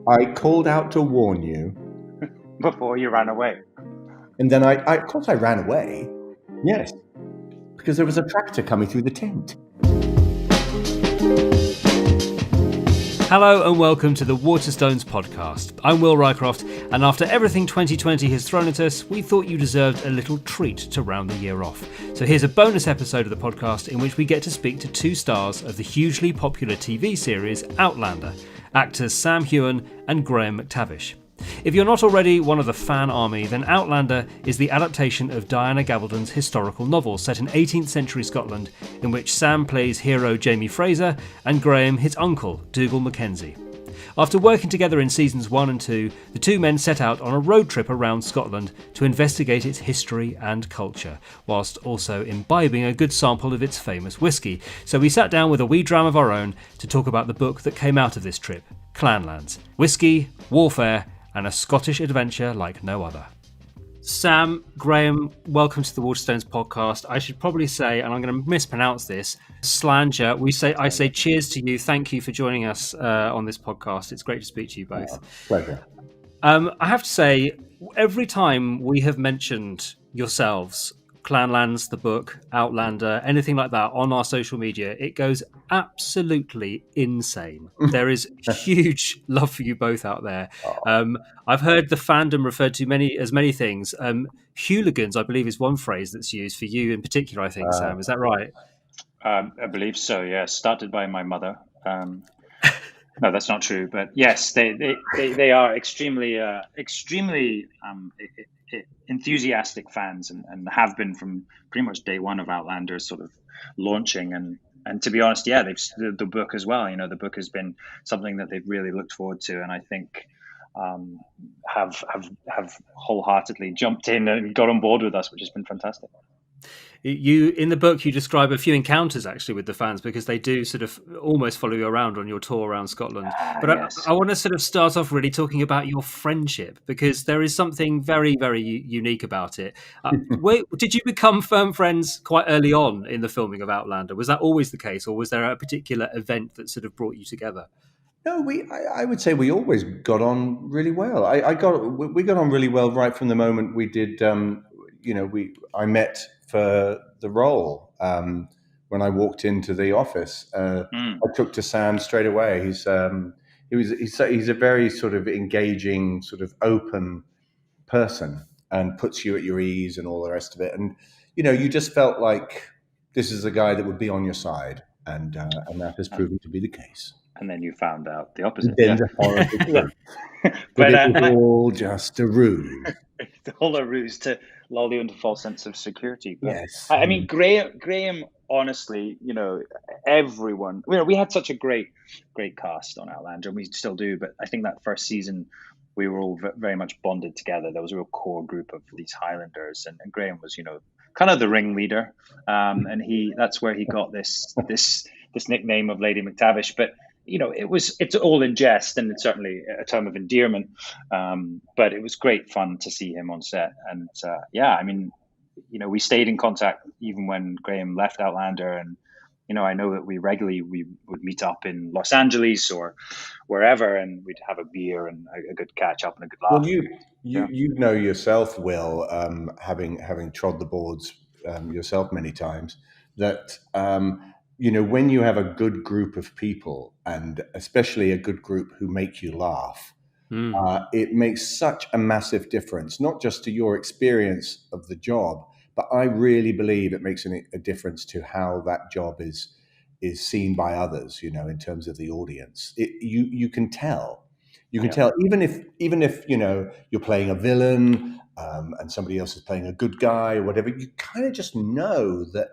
I called out to warn you. Before you ran away. And then of course I ran away. Yes. Because there was a tractor coming through the tent. Hello and welcome to the Waterstones podcast. I'm Will Rycroft, and after everything 2020 has thrown at us, we thought you deserved a little treat to round the year off. So here's a bonus episode of the podcast in which we get to speak to two stars of the hugely popular TV series Outlander, actors Sam Heughan and Graham McTavish. If you're not already one of the fan army, then Outlander is the adaptation of Diana Gabaldon's historical novel set in 18th century Scotland, in which Sam plays hero Jamie Fraser and Graham his uncle, Dougal Mackenzie. After working together in seasons 1 and 2, the two men set out on a road trip around Scotland to investigate its history and culture, whilst also imbibing a good sample of its famous whisky. So we sat down with a wee dram of our own to talk about the book that came out of this trip, Clanlands, Whisky, Warfare, and a Scottish adventure like no other. Sam, Graham, welcome to the Waterstones podcast. I should probably say, and I'm going to mispronounce this, Slanger. I say cheers to you. Thank you for joining us on this podcast. It's great to speak to you both. Pleasure. I have to say, every time we have mentioned yourselves, Clanlands, the book, Outlander, anything like that on our social media, it goes absolutely insane. There is huge love for you both out there. I've heard the fandom referred to as many things. Hooligans, I believe, is one phrase that's used for you in particular, I think, Sam. Is that right? I believe so, yeah. Started by my mother. No, that's not true. But yes, they are extremely enthusiastic fans and have been from pretty much day one of Outlander sort of launching. And to be honest, yeah, the book as well. You know, the book has been something that they've really looked forward to, and I think have wholeheartedly jumped in and got on board with us, which has been fantastic. You in the book you describe a few encounters actually with the fans, because they do sort of almost follow you around on your tour around Scotland. But yes. I want to sort of start off really talking about your friendship, because there is something very, very unique about it. Did you become firm friends quite early on in the filming of Outlander? Was that always the case, or was there a particular event that sort of brought you together? No, I would say we always got on really well. We got on really well right from the moment we did. I met for the role when I walked into the office. I took to Sam straight away. He's a very sort of engaging, sort of open person, and puts you at your ease and all the rest of it. And you just felt like this is a guy that would be on your side, and that has proven to be the case. And then you found out the opposite. Then the horrible truth. But it was all just a ruse. All a ruse to lull you into a false sense of security. But, yes. I mean, Graham, honestly, everyone, we had such a great cast on Outlander, and we still do. But I think that first season, we were all very much bonded together. There was a real core group of these Highlanders, and Graham was, kind of the ringleader. And that's where he got this nickname of Lady McTavish. But it's all in jest, and it's certainly a term of endearment. But it was great fun to see him on set. And we stayed in contact even when Graham left Outlander. And, I know that we would meet up in Los Angeles or wherever, and we'd have a beer and a good catch up and a good laugh. Well, you know yourself, Will, having trod the boards yourself many times, that when you have a good group of people, and especially a good group who make you laugh, it makes such a massive difference, not just to your experience of the job, but I really believe it makes a difference to how that job is seen by others, in terms of the audience. You can tell. You can tell, even if you're playing a villain and somebody else is playing a good guy or whatever, you kind of just know that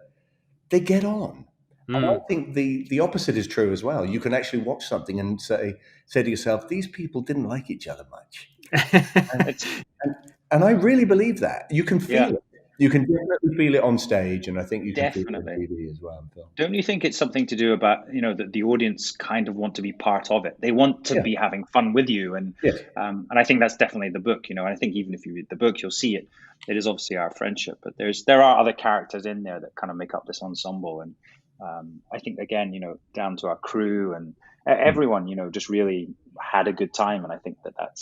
they get on. And I think the opposite is true as well. You can actually watch something and say to yourself, these people didn't like each other much. and I really believe that. You can feel it. You can definitely feel it on stage, and I think you can feel it on TV as well. Don't you think it's something to do about, that the audience kind of want to be part of it? They want to be having fun with you. And I think that's definitely the book, and I think even if you read the book, you'll see it. It is obviously our friendship, but there are other characters in there that kind of make up this ensemble. And I think, again, down to our crew and everyone, just really had a good time. And I think that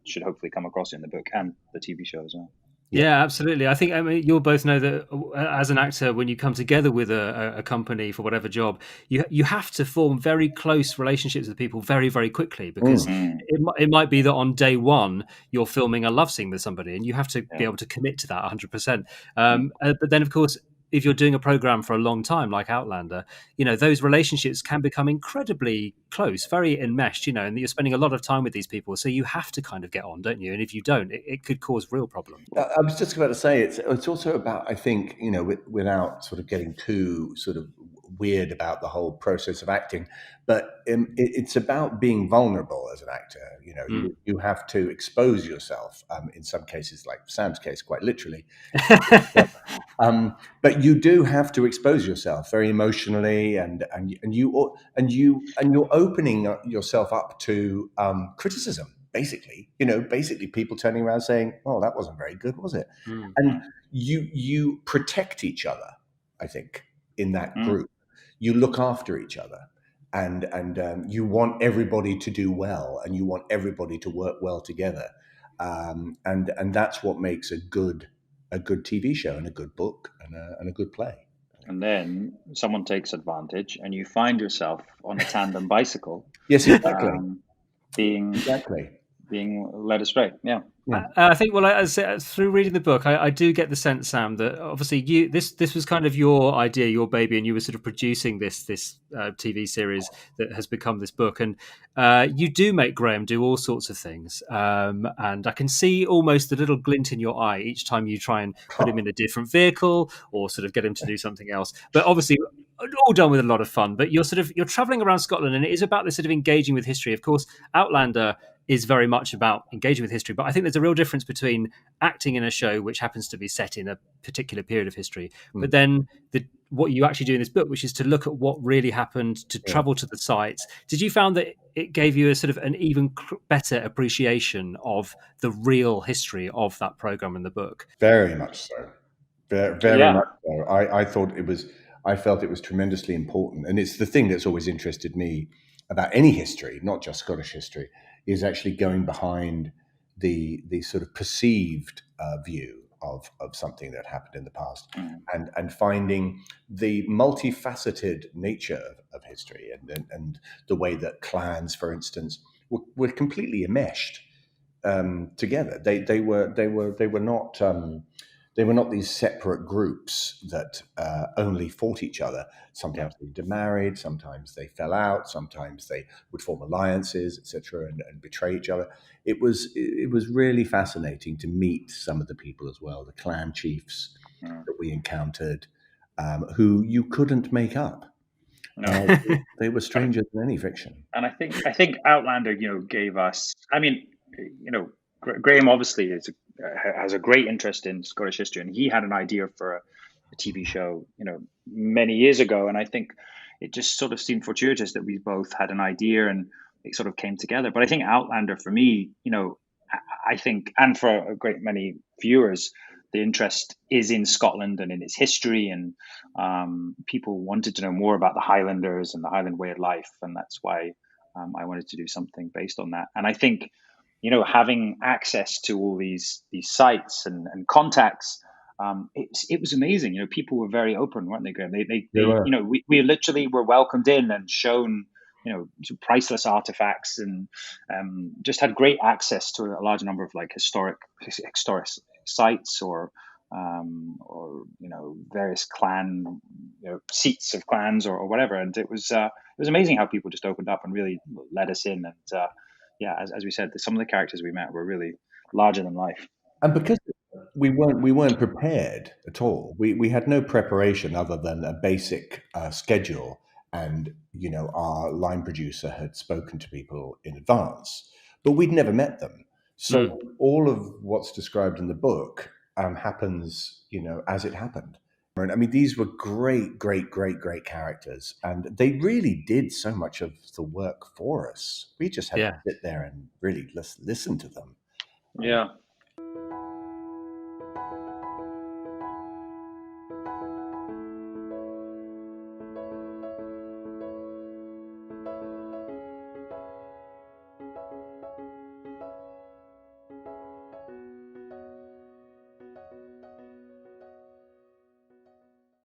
should hopefully come across in the book and the TV show as well. Yeah, absolutely. I think you'll both know that as an actor, when you come together with a company for whatever job, you have to form very close relationships with people very, very quickly, because it might be that on day one you're filming a love scene with somebody, and you have to be able to commit to that 100%. But then, of course, if you're doing a program for a long time, like Outlander, those relationships can become incredibly close, very enmeshed, and you're spending a lot of time with these people. So you have to kind of get on, don't you? And if you don't, it could cause real problems. I was just about to say, it's also about, I think, without sort of getting too sort of weird about the whole process of acting, but it's about being vulnerable as an actor. You have to expose yourself, in some cases, like Sam's case, quite literally. But you do have to expose yourself very emotionally, and you're opening yourself up to criticism. Basically people turning around saying, "Oh, that wasn't very good, was it?" And you protect each other. I think in that group, you look after each other, and you want everybody to do well, and you want everybody to work well together, and that's what makes a good TV show and a good book and a good play. And then someone takes advantage, and you find yourself on a tandem bicycle. Yes, exactly. Being led astray. Yeah. I think, through reading the book, I do get the sense, Sam, that obviously this was kind of your idea, your baby, and you were sort of producing this TV series that has become this book. And you do make Graham do all sorts of things. And I can see almost a little glint in your eye each time you try and put him in a different vehicle or sort of get him to do something else. But obviously, all done with a lot of fun. But you're traveling around Scotland, and it is about this sort of engaging with history. Of course, Outlander is very much about engaging with history, but I think there's a real difference between acting in a show which happens to be set in a particular period of history, but then what you actually do in this book, which is to look at what really happened, to travel to the sites. Did you found that it gave you a sort of an even better appreciation of the real history of that program in the book? Very much so. Very much so. I felt it was tremendously important, and it's the thing that's always interested me about any history, not just Scottish history, is actually going behind the sort of perceived view of something that happened in the past, and finding the multifaceted nature of history, and the way that clans, for instance, were completely enmeshed together. They were not these separate groups that only fought each other. Sometimes they intermarried, sometimes they fell out, sometimes they would form alliances, etc., and betray each other. It was really fascinating to meet some of the people as well, the clan chiefs that we encountered, who you couldn't make up. No. They were strangers than any fiction. And I think Outlander, gave us. I mean, Graham obviously has a great interest in Scottish history, and he had an idea for a TV show, many years ago. And I think it just sort of seemed fortuitous that we both had an idea, and it sort of came together. But I think Outlander, for me, I think, and for a great many viewers, the interest is in Scotland and in its history, and people wanted to know more about the Highlanders and the Highland way of life, and that's why I wanted to do something based on that. And I think, having access to all these sites and contacts, it was amazing. People were very open, weren't they, Graham? They we literally were welcomed in and shown, priceless artifacts, and just had great access to a large number of like historic sites, or various clan, seats of clans, or whatever. And it was amazing how people just opened up and really let us in. And as we said, some of the characters we met were really larger than life. And because we weren't prepared at all, we had no preparation other than a basic schedule, and our line producer had spoken to people in advance, but we'd never met them. So all of what's described in the book happens, as it happened. I mean, these were great characters, and they really did so much of the work for us. We just had to sit there and really listen to them. Yeah.